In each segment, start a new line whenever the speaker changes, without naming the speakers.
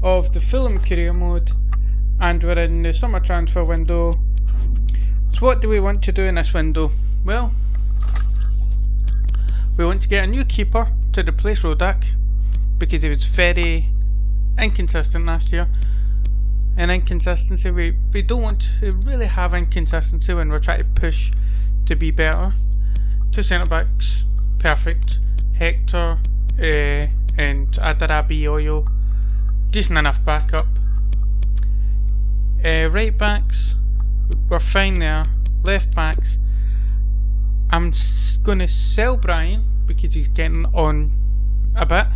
of the Fulham career mode, and we're in the summer transfer window. So what do we want to do in this window? Well, we want to get a new keeper to replace Rodak, because he was very inconsistent last year. And inconsistency, we don't want to really have inconsistency when we're trying to push to be better. 2 centre backs, perfect. Hector and Adarabi Oyo, decent enough backup. Right backs, we're fine there. Left backs, I'm going to sell Brian because he's getting on a bit,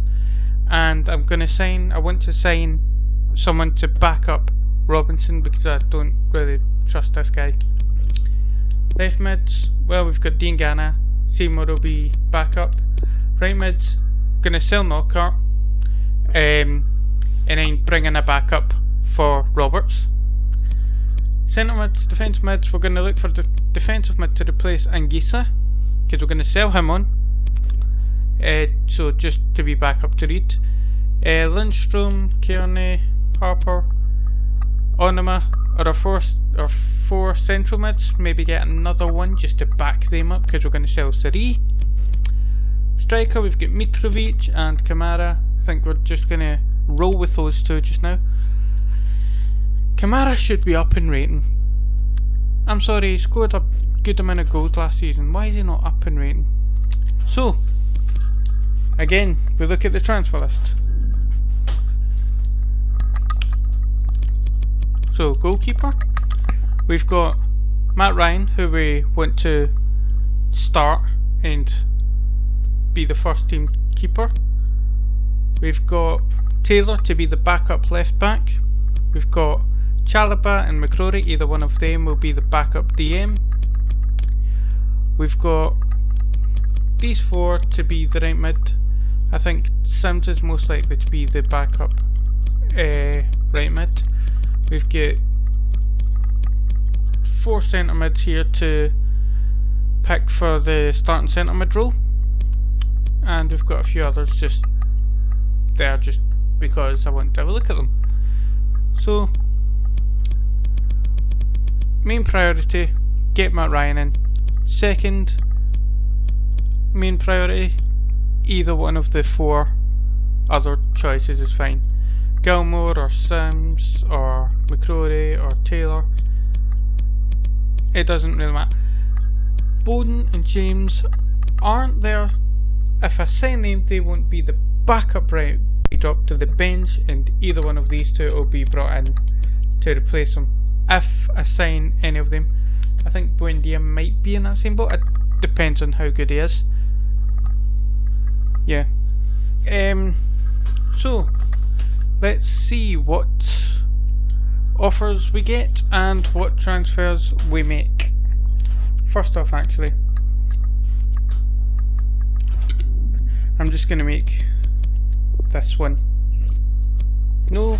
and I want to sign someone to back up Robinson because I don't really trust this guy. Left mids, well, we've got Dean Gana, Seymour will be backup. Right mids, gonna sell Knockhart, and then bring in a backup for Roberts. Centre mids, defence mids, we're gonna look for the defensive mid to replace Anguissa, because we're gonna sell him on. So just to be back up to Reed. Lindstrom, Kearney, Harper, Onuma are our four central mids. Maybe get another one just to back them up because we're going to sell Sari. Striker, we've got Mitrovic and Kamara. I think we're just going to roll with those two just now. Kamara should be up in rating. I'm sorry, he scored a good amount of goals last season. Why is he not up in rating? So, again, we look at the transfer list. So, goalkeeper, we've got Matt Ryan, who we want to start and be the first team keeper. We've got Taylor to be the backup left back. We've got Chalaba and McCrory, either one of them will be the backup DM. We've got these four to be the right mid. I think Sims is most likely to be the backup right mid. We've got 4 centre mids here to pick for the starting centre mid role, and we've got a few others just there just because I want to have a look at them. So, main priority, get Matt Ryan in. Second main priority, either one of the 4 other choices is fine. Gilmore or Sims or McCrory or Taylor, it doesn't really matter. Bowden and James aren't there. If I sign them, they won't be the backup right. They drop to the bench, and either one of these two will be brought in to replace them. If I sign any of them, I think Buendia might be in that same boat. It depends on how good he is. Yeah. So let's see what offers we get and what transfers we make. First off, actually, I'm just going to make this one. No,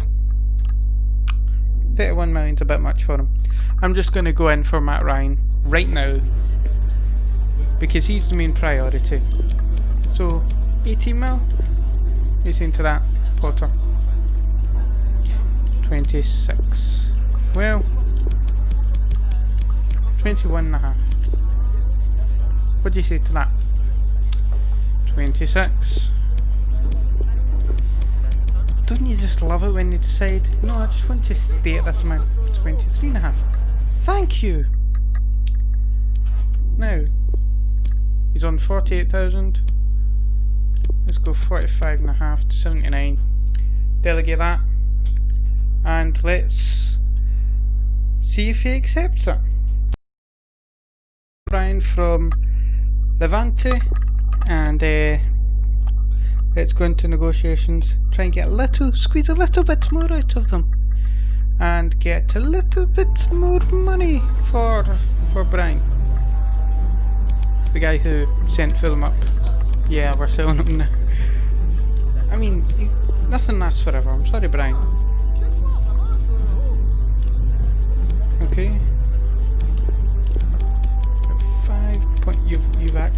31 million's a bit much for him. I'm just going to go in for Matt Ryan right now because he's the main priority. So 18 mil, you saying to that, Potter? 26. Well, 21.5. What do you say to that? 26. Don't you just love it when they decide, no, I just want to stay at this amount? 23.5. Thank you. Now, he's on 48,000. Let's go 45.5 to 79. Delegate that. And let's see if he accepts it. Brian from Levante, and let's go into negotiations, try and get squeeze a little bit more out of them, and get a little bit more money for Brian, the guy who sent Fulham up. Yeah, we're selling him now. I mean, nothing lasts forever. I'm sorry, Brian. Okay.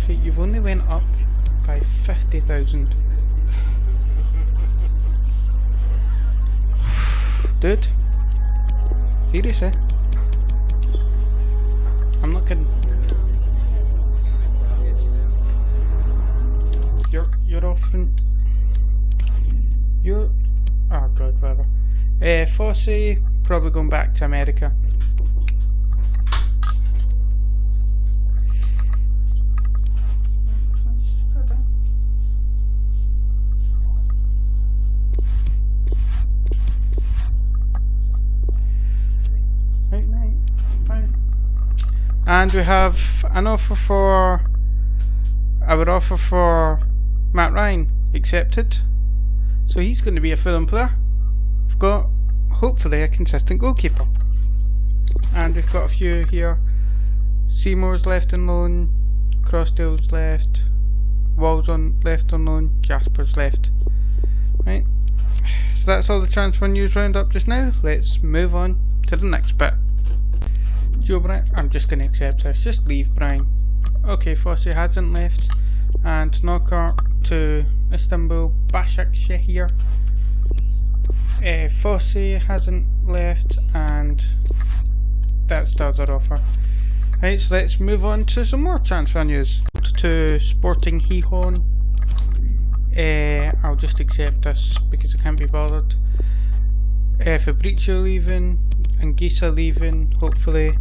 You've only went up by 50,000. Dude. Seriously? I'm not kidding. You're offering... You're... Oh god, whatever. Fosse, probably going back to America. Right, fine. And we have an offer for... Our offer for Matt Ryan accepted. So he's going to be a Fulham player. We've got, hopefully, a consistent goalkeeper. And we've got a few here. Seymour's left on loan, Crossdale's left, Wall's on left on loan, Jasper's left. Right. So that's all the transfer news roundup just now. Let's move on to the next bit. Joe Bryan, I'm just going to accept this. Just leave Brian. Okay, Fosse hasn't left. And Knocker to Istanbul, Başakşehir. Fosse hasn't left, and that's the other offer. Right, so let's move on to some more transfer news. To Sporting Gijón. I'll just accept this because I can't be bothered. Fabrizio leaving, Anguissa leaving, hopefully,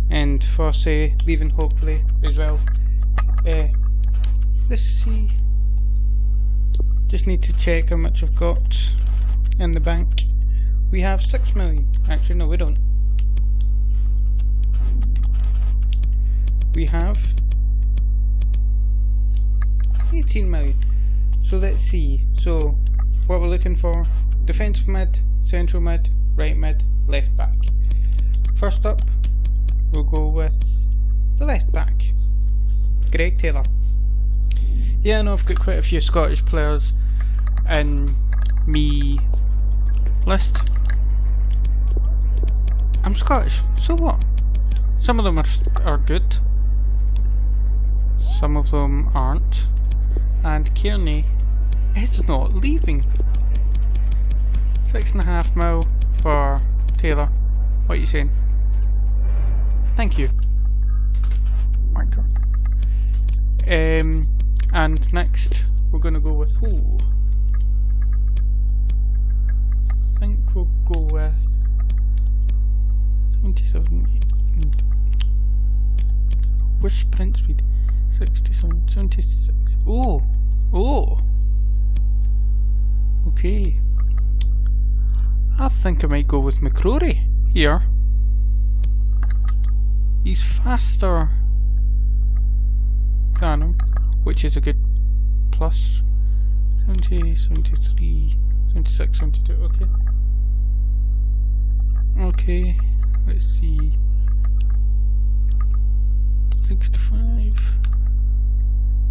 and Fosse leaving, hopefully, as well. Let's see. Just need to check how much I've got in the bank. We have 6 million. Actually, no, we don't. We have 18 million. So let's see. So what we're looking for: defensive mid, central mid, right mid, left back. First up, we'll go with the left back, Greg Taylor. Yeah, I know I've got quite a few Scottish players in me list. I'm Scottish, so what? Some of them are good, some of them aren't, and Kearney is not leaving. 6.5 mil for Taylor. What are you saying? Thank you. Wanker. And next we're gonna go with who? I think we'll go with 77. Where's sprint speed? 67, 76. Oh! Okay. I think I might go with McCrory here. He's faster than him, which is a good plus. 70, 73, 76, 72, okay. Okay, let's see. 65,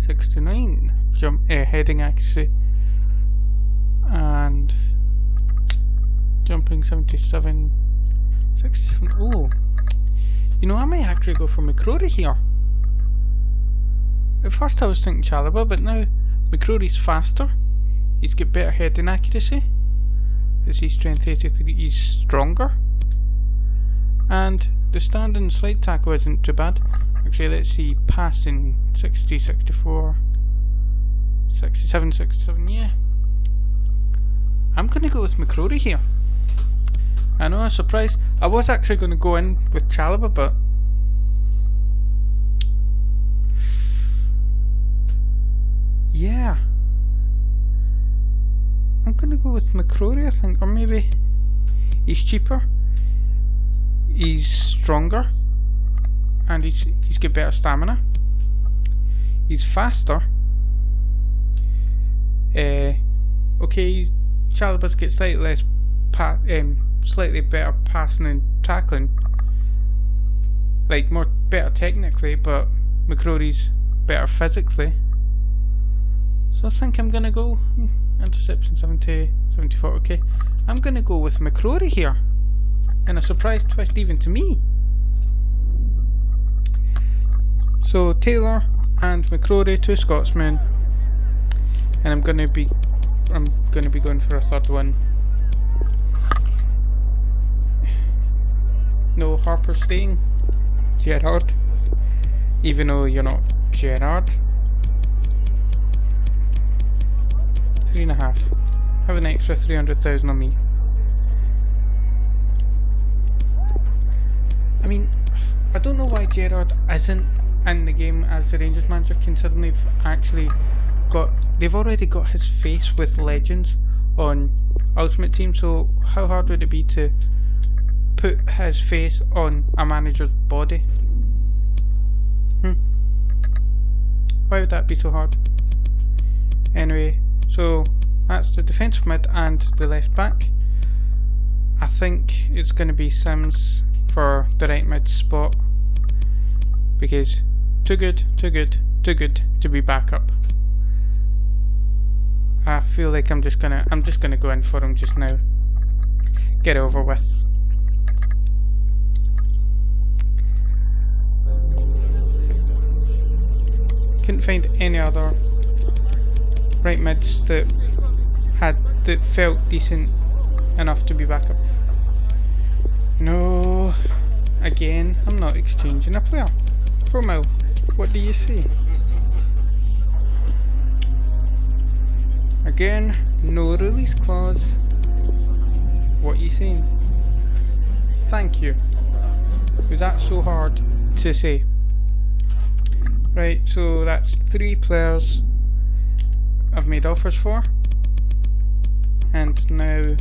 69 heading accuracy, and jumping 77, 67. Oh, you know, I might actually go for McCrory here. At first I was thinking Chalobah, but now McCrory's faster, he's got better heading accuracy, is he strength 83, he's stronger, and the standing slide tackle isn't too bad. Actually, let's see, passing 60, 64, 67, 67, yeah. I'm going to go with McCrory here. I know, I'm surprised. I was actually going to go in with Chalobah, but yeah, I'm going to go with McCrory, I think, or maybe he's cheaper, he's stronger, and he's got better stamina, he's faster. Okay, Chalobah's got slightly less slightly better passing and tackling, like better technically, but McCrory's better physically. So I think I'm gonna go interception 70, 74. Okay, I'm gonna go with McCrory here, and a surprise twist even to me. So Taylor and McCrory, two Scotsmen, and I'm gonna be going for a third one. for staying, Gerard. Even though you're not Gerard. 3.5. Have an extra 300,000 on me. I mean, I don't know why Gerard isn't in the game as the Rangers manager, considering they've already got his face with Legends on Ultimate Team, so how hard would it be to put his face on a manager's body? Why would that be so hard? Anyway, so that's the defensive mid and the left back. I think it's going to be Sims for the right mid spot, because too good to be backup. I feel like I'm just gonna go in for him just now. Get it over with. Couldn't find any other right mids that felt decent enough to be backup. No, again, I'm not exchanging a player. Promo, what do you say? Again, no release clause. What are you saying? Thank you. Was that so hard to say? Right, so that's 3 players I've made offers for. And now,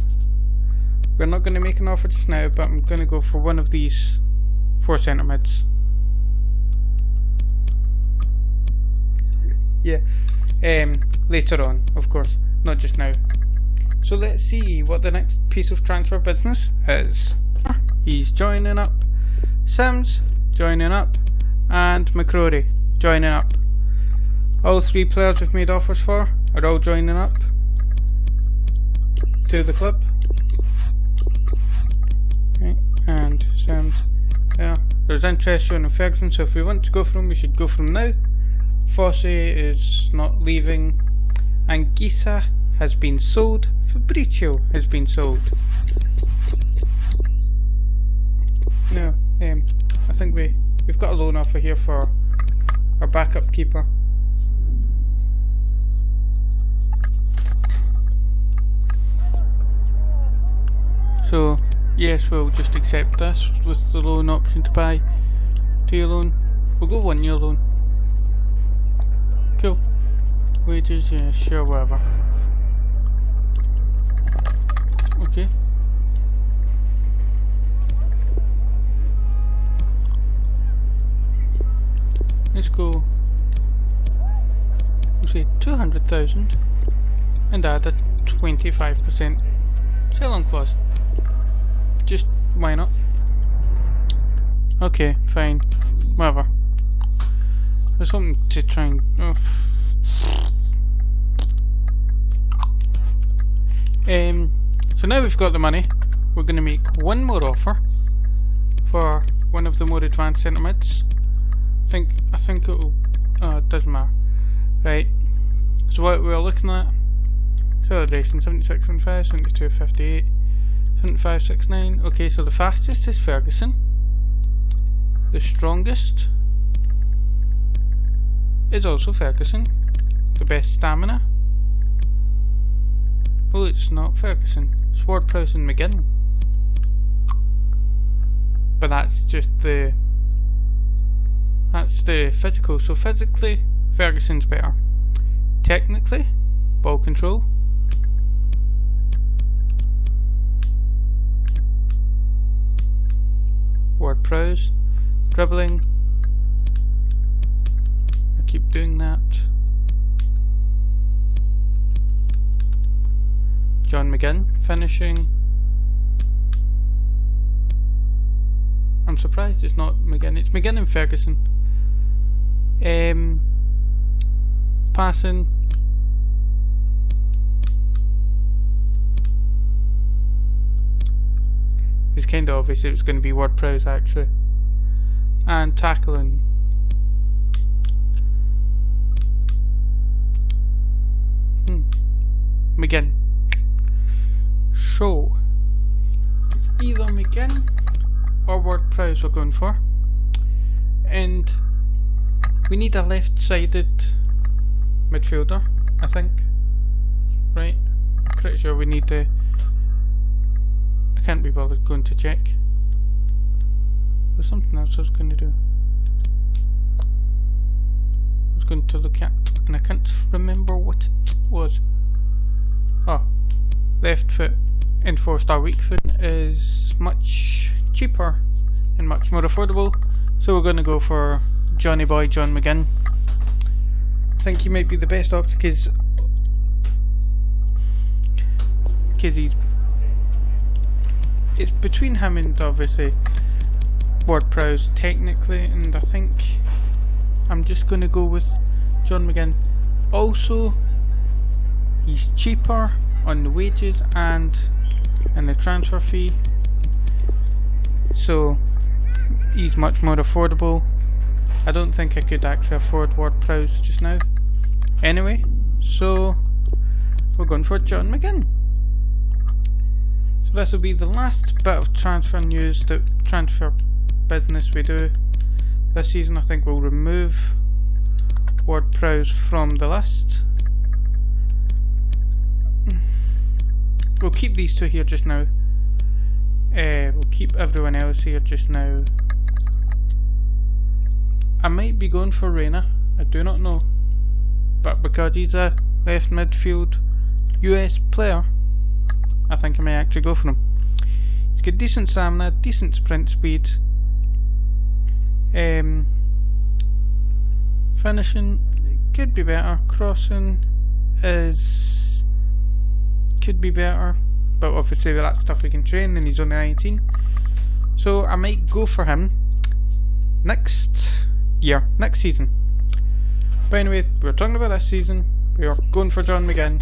we're not going to make an offer just now, but I'm going to go for one of these 4 centre mids. Yeah, later on, of course, not just now. So let's see what the next piece of transfer business is. He's joining up, Sims joining up, and McCrory joining up. All 3 players we've made offers for are all joining up to the club. Okay, and Sims, yeah, there's interest shown in Ferguson, so if we want to go for him, we should go for him now. Fossey is not leaving. Anguissa has been sold. Fabricio has been sold. No, I think we've got a loan offer here for our backup keeper. So yes, we'll just accept this with the loan option to buy 2-year loan. We'll go 1-year loan. Cool. Wages, yeah, sure, whatever. Okay. Let's go. We'll say 200,000 and add a 25% sell-on clause. Just why not? Okay, fine, whatever. There's something to try and. So now we've got the money, we're going to make one more offer for one of the more advanced centre mids. I think it'll. It doesn't matter. Right. So what we're looking at: acceleration 76.5, 72.58, 75.69. Okay, so the fastest is Ferguson. The strongest is also Ferguson. The best stamina. Oh, it's not Ferguson. It's Ward-Prowse and McGinn. But that's just the physical. So physically, Ferguson's better. Technically, ball control. Ward-Prowse, dribbling. I keep doing that. John McGinn, finishing. I'm surprised it's not McGinn. It's McGinn and Ferguson. Passing. It's kind of obvious it was going to be Ward-Prowse actually. And tackling. McGinn. So it's either McGinn or ward-prowse we're going for. And we need a left-sided midfielder, I think. Right? Pretty sure we need to... I can't be bothered going to check. There's something else I was going to do. I was going to look at, and I can't remember what it was. Oh, left foot and 4-star weak foot is much cheaper and much more affordable. So we're going to go for Johnny Boy John McGinn. I think he might be the best option because it's between him and obviously ward-prowse technically, and I think I'm just going to go with John McGinn. Also, he's cheaper on the wages and the transfer fee, so he's much more affordable. I don't think I could actually afford ward-prowse just now anyway, so we're going for John McGinn. So this will be the last bit of transfer news, the transfer business we do this season. I think we'll remove ward-prowse from the list. We'll keep these two here just now. We'll keep everyone else here just now. I might be going for Reina, I do not know, but because he's a left midfield US player, I think I may actually go for him. He's got decent stamina, decent sprint speed, finishing could be better, crossing could be better, but obviously that's stuff we can train, and he's only 19, so I might go for him next season. But anyway, we're talking about this season, we are going for John McGinn,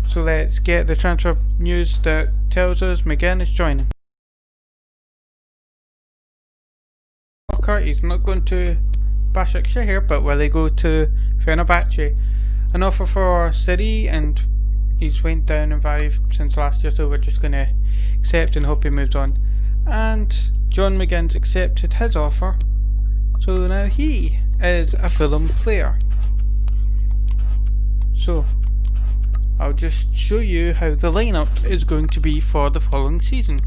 so let's get the transfer news that tells us McGinn is joining. He's not going to Başakşehir, but will he go to Fenerbahce? An offer for City, and he's went down in value since last year, so we're just going to accept and hope he moves on. And John McGinn's accepted his offer, so now he is a Fulham player. So I'll just show you how the lineup is going to be for the following season.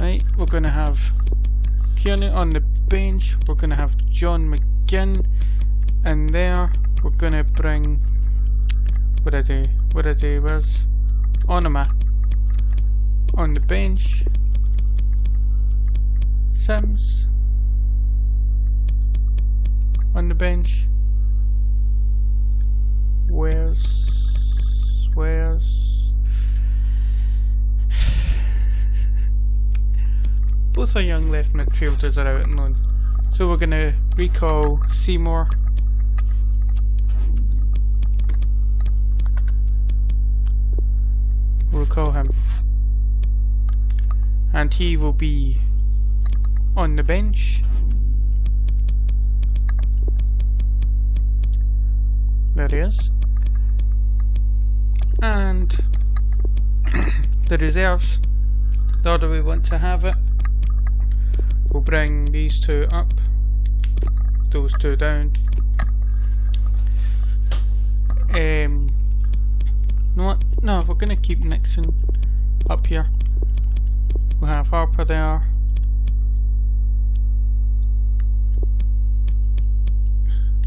Right, we're going to have Kearney on the bench, we're going to have John McGinn, and there we're going to bring, where's Onama on the bench, Sims on the bench, where's both our young left midfielders are out on loan, so we're going to recall Seymour. We'll call him, and he will be on the bench. There he is. And the reserves, the order we want to have it, we'll bring these two up, those two down. No, we're going to keep Nixon up here. We'll have Harper there.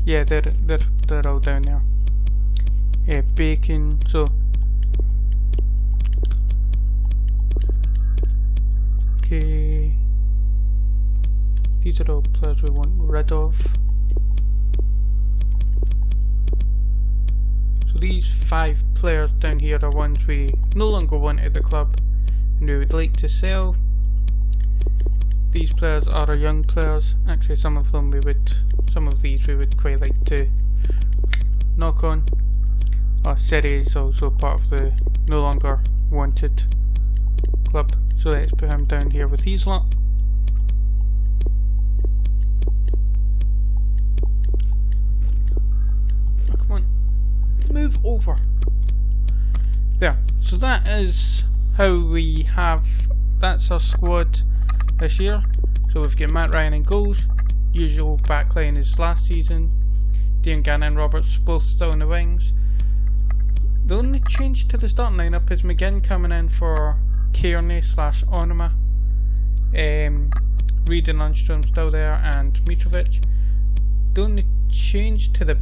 Yeah, they're all down there. Bacon, so okay. These are all players we want rid of. So these 5 players down here are ones we no longer want at the club and we would like to sell. These players are our young players. Actually, some of these we would quite like to knock on. Oh, Seri is also part of the no longer wanted club, so let's put him down here with these lot. Oh, come on, move over. There. So that is how we have. That's our squad this year. So we've got Matt Ryan in goals, usual backline as last season. Diangana and Roberts both still in the wings. The only change to the starting lineup is McGinn coming in for Kearney / Onuma. Reed and Lundstrom still there, and Mitrovic. The only change to the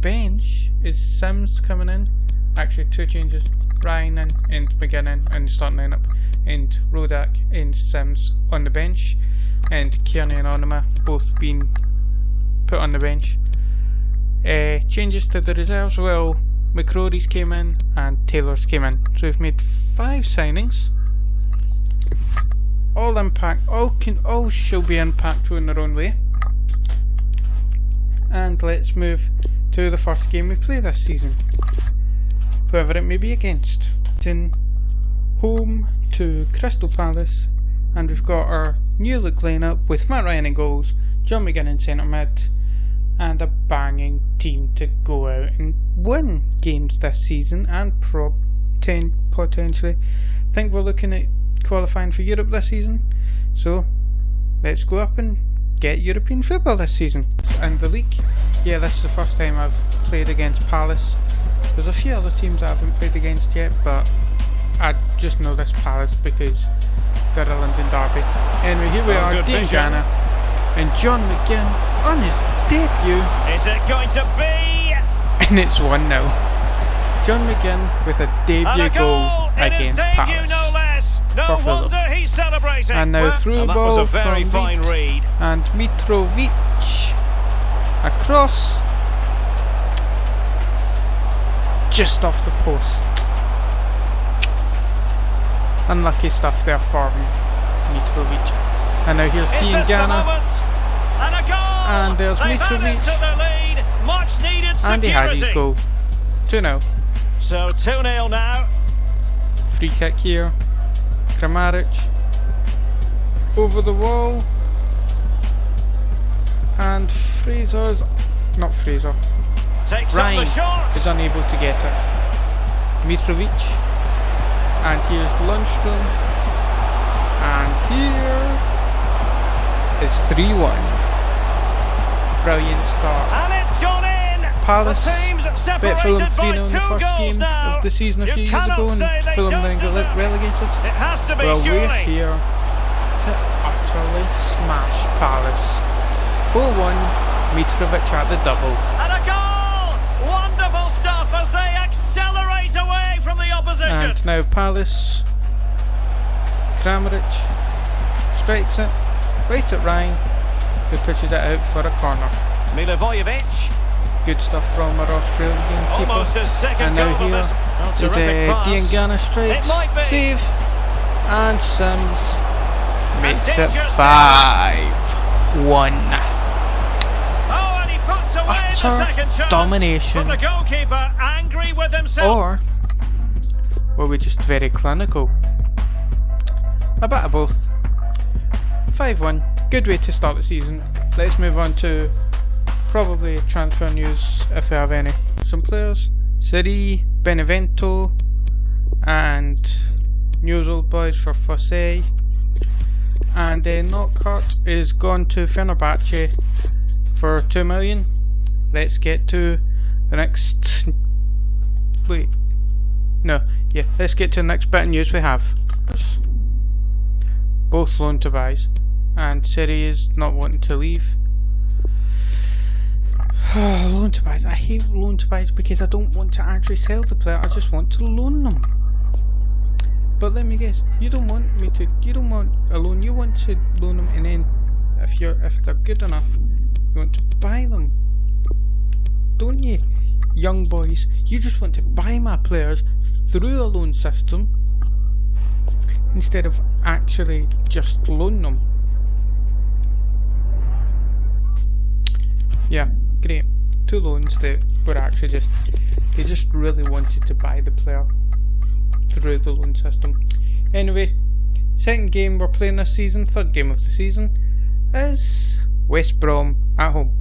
bench is Sims coming in. Actually, 2 changes. Ryan in and McGinn in the starting lineup, and Rodak and Sims on the bench, and Kearney and Onuma both being put on the bench. Changes to the reserves, well, McCrory's came in and Taylor's came in. So we've made 5 signings. All shall be impactful in their own way. And let's move to the first game we play this season, whoever it may be against. It's in home to Crystal Palace, and we've got our new look lineup with Matt Ryan in goals, John McGinn in centre mid, and a banging team to go out and win games this season, and potentially I think we're looking at qualifying for Europe this season. So let's go up and get European football this season. And the league, yeah, this is the first time I've played against Palace. There's a few other teams I haven't played against yet, but I just know this Palace because they're a London derby. Anyway, here we are, Diangana and John McGinn on his debut.
Is it going to be?
And it's 1-0. John McGinn with a debut goal against Palace.
No less. No wonder he's celebrating.
And now through ball from Reed and Mitrovic across, just off the post. Unlucky stuff there for Mitrovic. And now here's Diangana. And there's Mitrovic. And he had his goal. 2-0.
So 2-0 now.
Free kick here. Kramaric. Over the wall. And Ryan is unable to get it. Mitrovic. And here's Lundstrom. And here is 3-1. Brilliant start.
And it's gone in.
Palace beat Fulham 3-0 in the first game of the season a few years ago, and Fulham then got relegated. Well, we're here to utterly smash Palace. 4-1, Mitrovic at the double.
And a goal! Wonderful stuff as they accelerate away from the opposition.
And now Palace. Kramaric strikes it right at Ryan, who pushes it out for a corner.
Milivojevic.
Good stuff from our Australian keeper. And now here is Diangana strikes, save, and Sims makes it 5-1. Utter domination, or were we just very clinical? A bit of both. 5-1, good way to start the season. Let's move on to probably transfer news if we have any. Some players, Siri, Benevento, and News Old Boys for Fosse. And Knockhart is gone to Fenerbahce for 2 million. Let's get to the next. Let's get to the next bit of news we have. Both loan to buys, and Siri is not wanting to leave. Loan to buys. I hate loan to buys because I don't want to actually sell the player. I just want to loan them. But let me guess, you don't want a loan. You want to loan them, and then if they're good enough, you want to buy them, don't you? Young boys, you just want to buy my players through a loan system instead of actually just loan them. Yeah, great. 2 loans that were actually they just really wanted to buy the player through the loan system. Anyway, second game we're playing this season, third game of the season, is West Brom at home.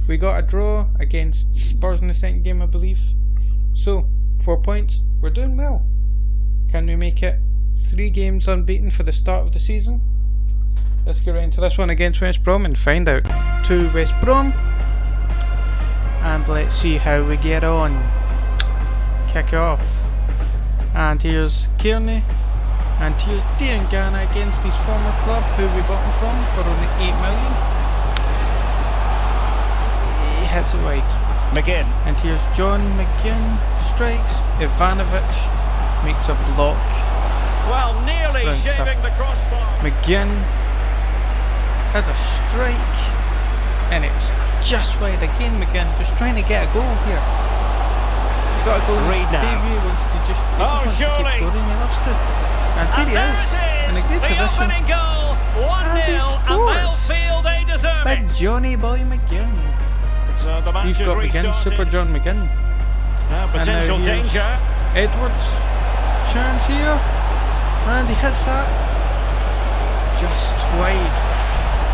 We got a draw against Spurs in the second game, I believe. So, 4 points, we're doing well. Can we make it 3 games unbeaten for the start of the season? let's get right into this one against West Brom and find out. To West Brom, and let's see how we get on. Kick off, and here's Kearney, and here's Darren Garner against his former club, who we bought him from for only 8 million. He hits it wide.
McGinn.
And here's John McGinn strikes. Ivanovic makes a block.
Well, nearly shaving the crossbar.
McGinn has a strike, and it's just wide again. McGinn just trying to get a goal here. He got a goal.
Reed now.
Davey wants to just, he just wants to keep scoring. He loves to. And here he is in a good position.
Goal, 1-0,
and he scores.
And they'll feel they deserve
Big
it.
Johnny boy McGinn.
So the match
He's got McGinn, Super John McGinn.
Now potential danger.
Edwards, chance here, and he hits that just wide.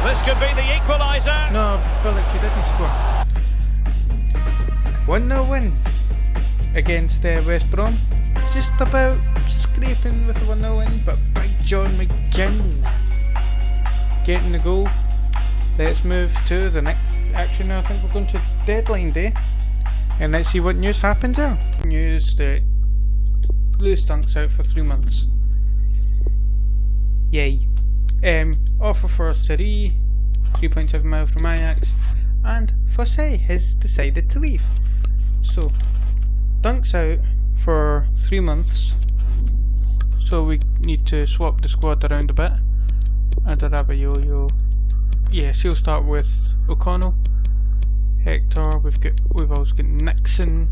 This could be the equaliser.
No, Bilic, he didn't score. 1-0 win against West Brom. Just about scraping with a 1-0 win, but Big John McGinn getting the goal. Let's move to the next. Actually, no, I think we're going to deadline day, and let's see what news happens there. News that Lewis Dunk's out for 3 months. Yay. Offer for Serie, 3.7 mile from Ajax, and Fosse has decided to leave. So, Dunk's out for 3 months, so we need to swap the squad around a bit. Adarabayoyo. Yes, he'll start with O'Connell, Hector. We've also got Nixon.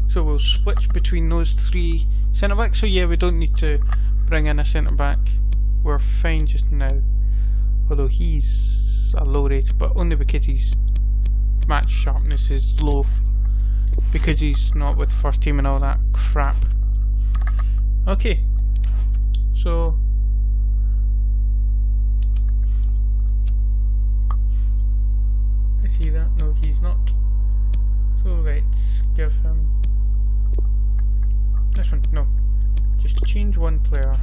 So we'll switch between those 3 centre backs. So yeah, we don't need to bring in a centre back. We're fine just now. Although he's a low rate, but only because his match sharpness is low. Because he's not with the first team and all that crap. Okay. So is he that? No, he's not. So let's give him this one. No, just change one player.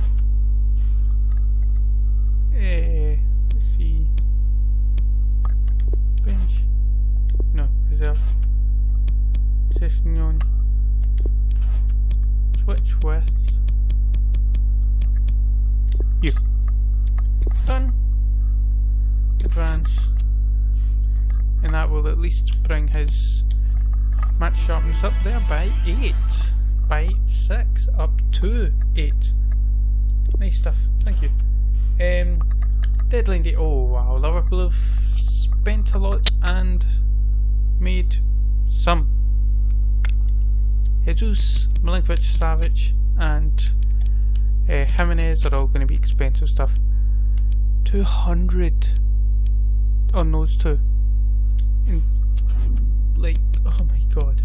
Let's see. Bench. No, reserve. Sessignon. Switch with you. Done. Advance. And that will at least bring his match sharpness up there by 8. By 6 up to 8. Nice stuff, thank you. Deadline day. Oh wow, Liverpool have spent a lot and made some. Jesus, Milinkovic, Savic, and Jimenez are all going to be expensive stuff. 200 on those two. And like, oh my god.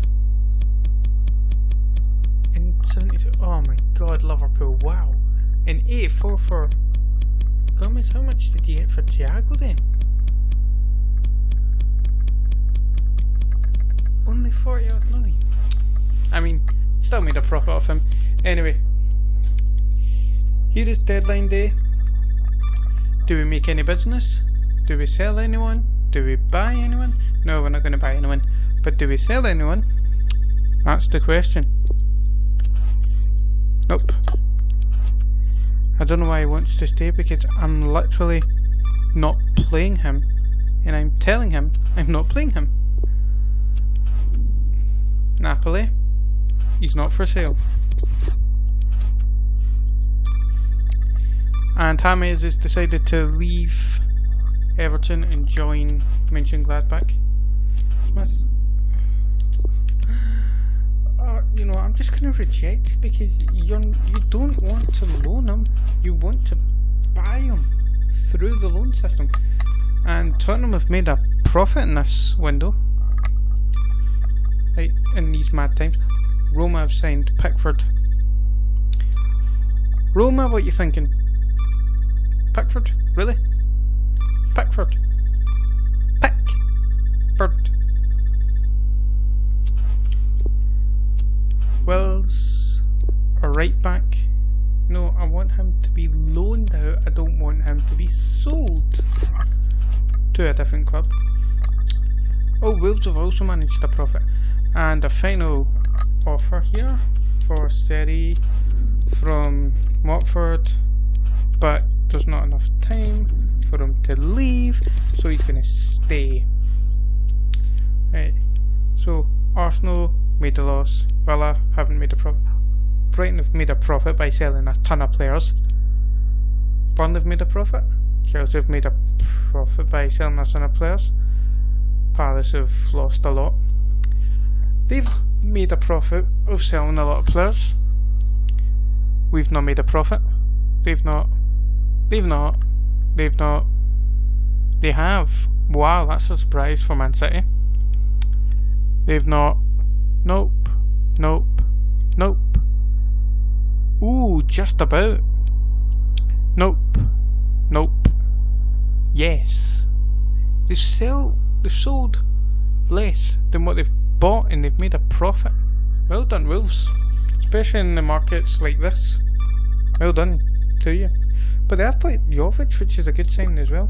And 72, oh my god, Liverpool, wow. And 84 for Gomez. How much did you get for Thiago then? Only 40 odd million. I mean, still made a profit off him. Anyway, here is deadline day. Do we make any business? Do we sell anyone? Do we buy anyone? No, we're not going to buy anyone. But do we sell anyone? That's the question. Nope. I don't know why he wants to stay, because I'm literally not playing him. And I'm telling him I'm not playing him. Napoli. He's not for sale. And James has decided to leave Everton and join Mönchengladbach. Smith. You know, I'm just going to reject, because you don't want to loan him. You want to buy him through the loan system. And Tottenham have made a profit in this window. Right, in these mad times. Roma have signed Pickford. Roma, what you thinking? Pickford? Really? Pickford. Pickford. Wells, a right back. No, I want him to be loaned out. I don't want him to be sold to a different club. Oh, Wolves have also managed a profit. And a final offer here for Seri from Watford, but there's not enough time for him to leave, so he's going to stay. Right, so Arsenal made a loss, Villa haven't made a profit. Brighton have made a profit by selling a ton of players. Burnley have made a profit. Chelsea have made a profit by selling a ton of players. Palace have lost a lot. They've made a profit of selling a lot of players. We've not made a profit. They've not. They've not. They've not. They have. Wow, that's a surprise for Man City. They've not. Nope. Nope. Nope. Ooh, just about. Nope. Nope. Yes. They've sold less than what they've bought, and they've made a profit. Well done, Wolves. Especially in the markets like this. Well done to you. But they have played Jovic, which is a good sign as well.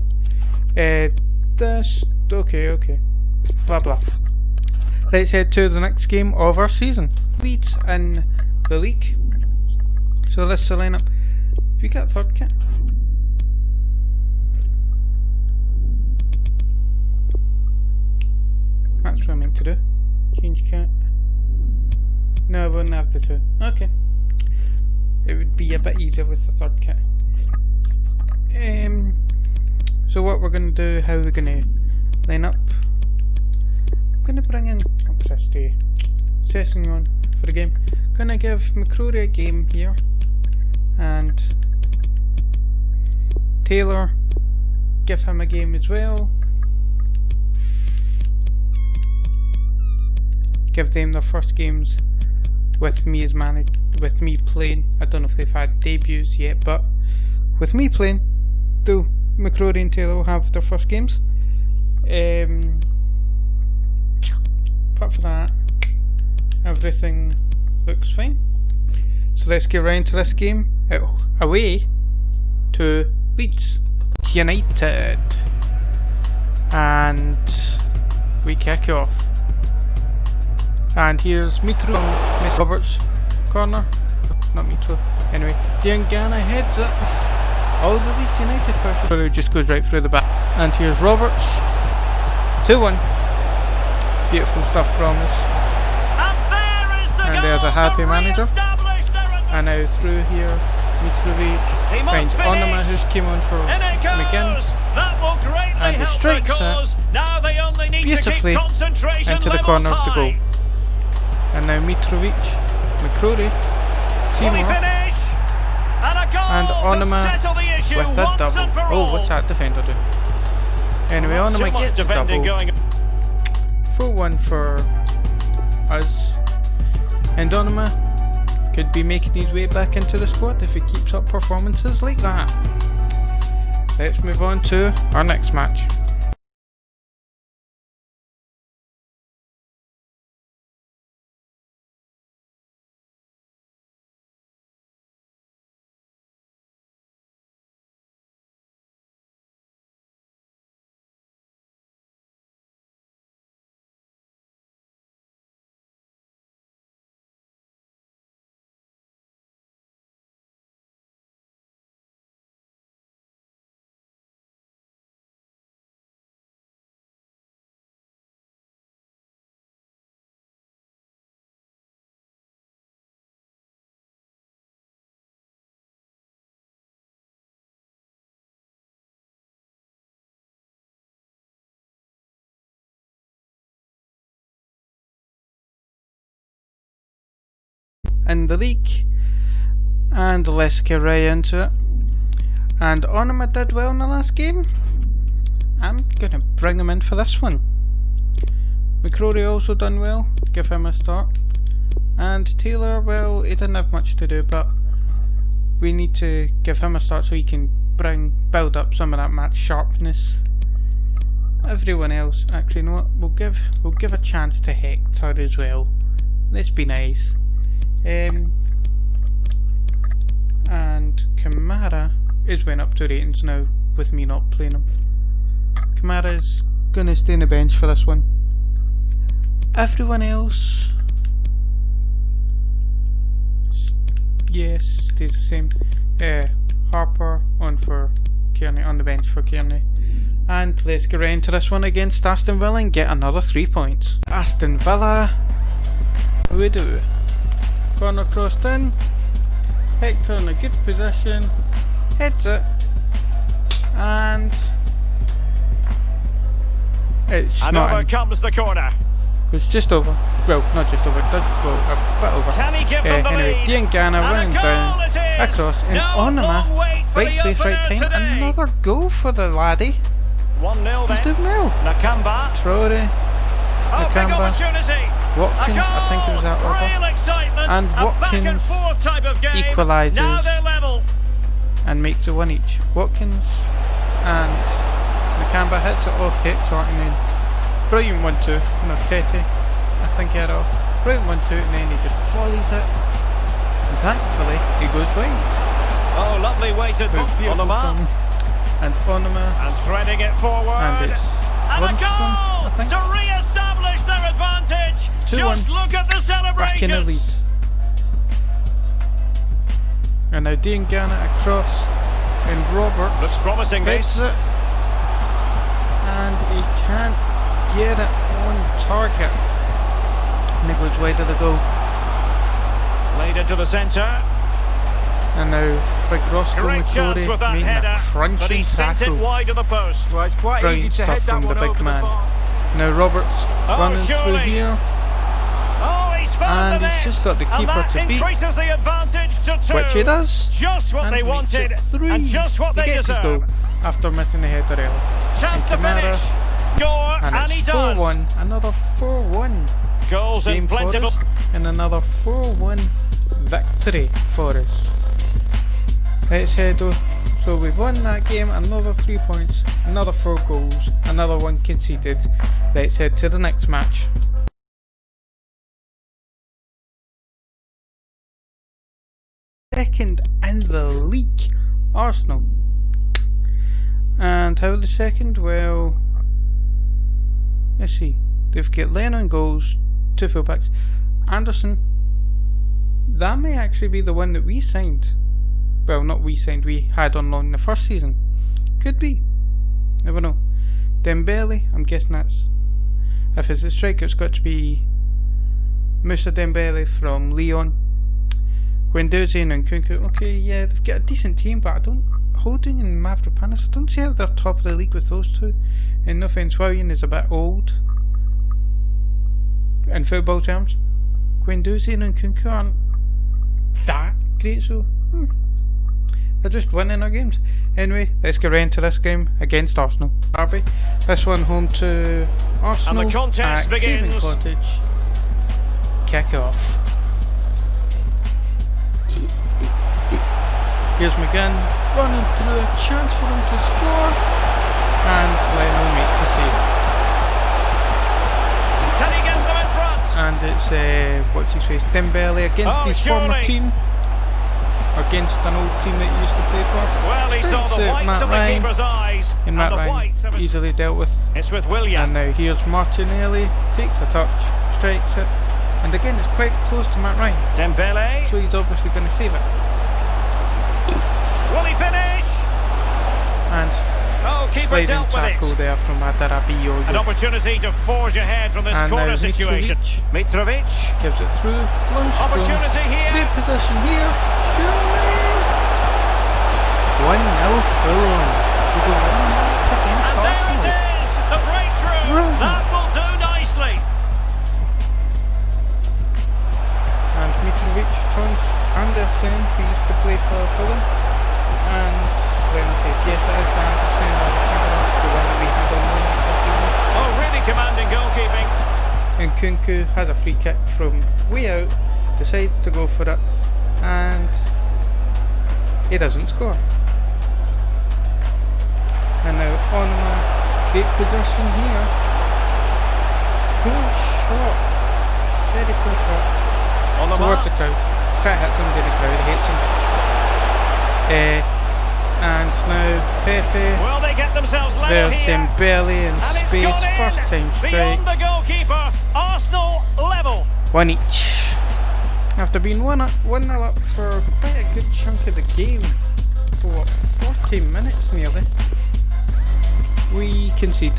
Okay. Blah blah. Let's head to the next game of our season. Leeds in the league. So this is the lineup. Have you got a third kit? That's what I meant to do. Change kit. No, I wouldn't have the two. Okay. It would be a bit easier with the third kit. So what we're going to do, how we're going to line up. I'm going to bring in Christie. Sessing on for the game. Going to give McCrory a game here. And Taylor, give him a game as well. Give them their first games with me as with me playing. I don't know if they've had debuts yet, but with me playing, though, McCrory and Taylor will have their first games. Apart from that, everything looks fine. So let's get right into this game. Away to Leeds United, and we kick off. And here's Mitro, Miss Roberts, corner, not Mitro, anyway, Diangana heads it, all the Leeds United person, so it just goes right through the back, and here's Roberts, 2-1, beautiful stuff from us, and there's a happy manager, and now through here, Mitrovic finds Onuma, who's came on for McGinn, and he strikes it beautifully into the corner of the goal. And now Mitrovic, McCrory, Seymour, and Onuma with the double. Oh, what's that defender do? Anyway, Onuma gets a double. 4-1 for us. And Onuma could be making his way back into the squad if he keeps up performances like that. Let's move on to our next match. In the league, and let's get right into it. And Onuma did well in the last game. I'm gonna bring him in for this one. McCrory also done well, give him a start. And Taylor, well, he didn't have much to do, but we need to give him a start so he can build up some of that match sharpness. Everyone else, actually, you know what? We'll give a chance to Hector as well. Let's be nice. And Kamara is went up to ratings now with me not playing him. Kamara's gonna stay on the bench for this one. Everyone else, yes, stays the same. Harper on for Kearney, on the bench for Kearney. And let's get right into this one against Aston Villa and get another 3 points. Aston Villa, we do. Corner crossed in. Hector in a good position. Heads it. And it's
and
not
over
in.
comes the corner.
It's just over. Well, not just over. It does go a bit over.
Can he give them the
Anyway,
lead?
Diangana running down. Across. And Onama. Right place, right time.
Today.
Another goal for the laddie.
1-0
He's
then.
doing well.
Nakamba.
Traore.
Oh, big
Nakamba.
opportunity.
Watkins, I think it was that
Real
order.
excitement.
And
A back and
Watkins
forth type of game.
equalises.
Now they're level.
And makes it one each. Watkins and Nakamba hits it off Hector and then brilliant 1-2. No, Tete, I think he had it off. Brilliant 1-2 and then he just volleys it. And thankfully he goes wide.
Oh, lovely weighted
With
on
beautiful
the mark.
thumb. And Onama,
And threading it forward.
and it's
And a
Lundstrom,
goal
I think.
to re-establish their advantage.
2-1.
Just look at the celebrations.
Back in the lead. And now Diangana across and Roberts
Looks promising,
hits
this.
it. And he can't get it on target. And it goes wide of the goal.
Laid into the centre.
And now Big Roscoe
Great chance with that
making
header,
a
but
crunching
he sent it
tackle.
wide of the post.
Well, it's quite
Brilliant
easy to
stuff
head that
from the
one
big
over
man.
the bar.
Now Roberts running through
surely.
here.
Oh, he's found
And
the
he's
net.
just got the
And
keeper
that
to beat.
increases the advantage to 2.
Which he does.
Just what
And
they
makes
wanted,
it 3.
and just what
He
they
gets his
deserve.
goal after missing the header earlier.
Chance to
And Kamara,
finish. Score,
And
and he
it's
does.
4-1. Another 4-1
Goals
game
in
for
plentiful.
us. And another 4-1 victory for us. Let's head on. So we've won that game, another 3 points, another 4 goals, another 1 conceded. Let's head to the next match. Second in the league, Arsenal. And how are the second? Well, let's see. They've got Lennon goals, 2 fullbacks. Anderson, that may actually be the one that we signed. Well, not we signed, we had on loan the first season. Could be. Never know. Dembele, I'm guessing that's... If it's a striker, it's got to be Moussa Dembele from Lyon. Guendouzi and Nkunku. Okay, yeah, they've got a decent team, but I don't... Holding and Mavropanos, I don't see how they're top of the league with those two. And no offence, Willian is a bit old. In football terms. Guendouzi and Nkunku aren't that great, so... They're just winning our games. Anyway, let's get right into this game against Arsenal. Derby. This one home to Arsenal
And the contest
at
begins.
Craven Cottage. Kick it off. Here's McGinn running through, a chance for him to score, and Leno makes a save.
Can he get them in front?
And it's what's his face, Dembele against his former
surely.
team. Against an old team that he used to play for.
Well, he saw
Strikes
the
out
whites
Matt
of the
Ryan,
keeper's eyes.
and Matt
the
Ryan
whites of it.
easily dealt with.
It's with William.
And now here's Martinelli, takes a touch, strikes it, and again it's quite close to Matt Ryan,
Dembele.
so he's obviously going to save it.
Will he finish?
And
Oh, keeper
sliding
dealt with
tackle
it.
there from Adarabi
An opportunity to forge ahead from this
And
corner
now
situation. Mitrovic.
gives it through. Lundstrom,
Opportunity here.
great possession here. Surely 1-0 Fulham. We go 1-0 up against
And there
Arsenal.
it is. The breakthrough.
Brilliant.
That will do nicely.
And Mitrovic turns Anderson, who used to play for Fulham. And Lennon says, yes, it is the Anderson, the one that we had on loan a few months.
Oh, really commanding goalkeeping.
And Nkunku has a free kick from way out, decides to go for it, and he doesn't score. And now Onama, great position here. Cool shot, very cool shot.
On the
Towards
mark.
the crowd. Try to hit somebody in the crowd, he hates him. Pepe.
Will they get themselves level
There's
here?
Dembele in
And it's
space,
gone in.
first time strike.
Beyond the goalkeeper, Arsenal level.
One each. After being 1-0 up for quite a good chunk of the game, for what, 40 minutes nearly, we concede.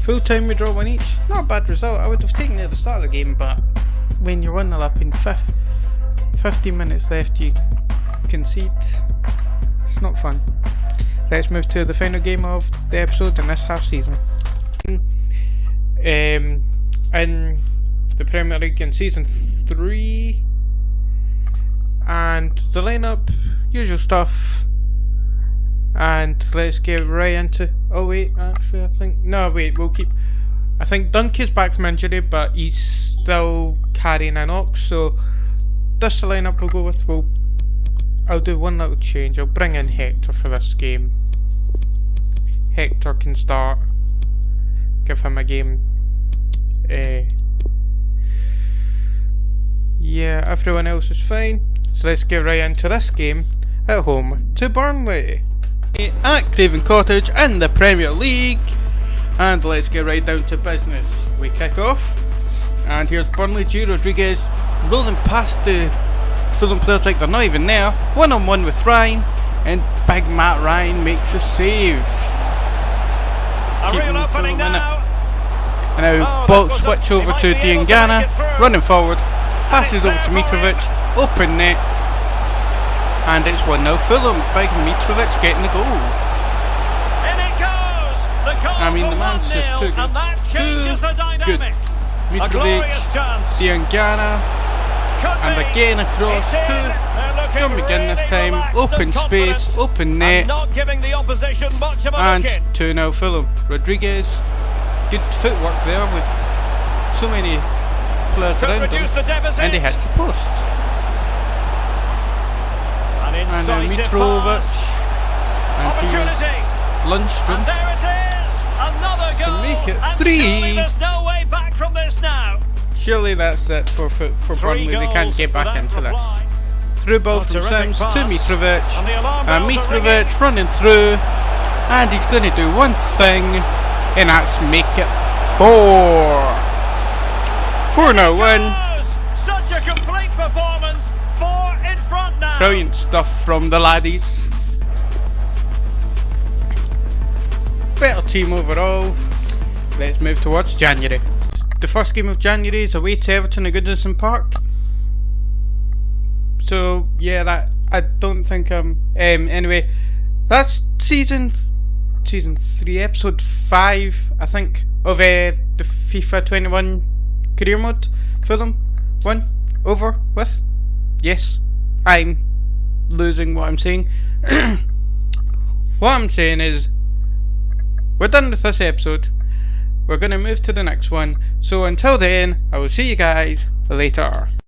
Full time we draw 1 each. Not a bad result. I would have taken it at the start of the game, but when you're 1-0 up in 15 minutes left, you concede. It's not fun. Let's move to the final game of the episode in this half season. In the Premier League in season 3, and the lineup, usual stuff. And let's get right into. Oh wait, actually, we'll keep. I think Duncan's back from injury, but he's still carrying an ox, so that's the lineup we'll go with. I'll do one little change. I'll bring in Hector for this game. Hector can start. Give him a game. Yeah, everyone else is fine. So let's get right into this game at home to Burnley at Craven Cottage in the Premier League. And let's get right down to business. We kick off, and here's Burnley. G. Rodriguez rolling past the Fulham players like they're not even there. 1-on-1 with Ryan, and big Matt Ryan makes a save.
A real opening now.
And now box switch over to Diangana, running forward, passes over to Mitrovic, open net, and it's 1-0 Fulham. Big Mitrovic getting the goal.
In it goes. The goal.
I mean, the man's just too good.
And that changes the dynamic.
Mitrovic, Diangana, and again across to John McGinn this time. Open space, open net,
not giving the opposition much of a
and
look in.
2-0 Fulham. Rodriguez, good footwork there with so many players around him, and he hits the post. And now Mitrovic, and here's Lundstrom
And there it is, another goal,
to make it
and
3.
surely there's no way back from this now.
Surely that's it for Burnley. They can't get back into this. Through ball from Sims to Mitrovic, and Mitrovic running through, and he's going to do one thing, and that's make it 4-0 win.
Such a complete performance. 4 in front now.
Brilliant stuff from the laddies. Better team overall. Let's move towards January. The first game of January is away to Everton at Goodison Park. So yeah, that I don't think anyway, that's season 3, episode 5, I think, of the FIFA 21 career mode. Fulham won over with. Yes, I'm losing what I'm saying. What I'm saying is, we're done with this episode. We're going to move to the next one. So until then, I will see you guys later.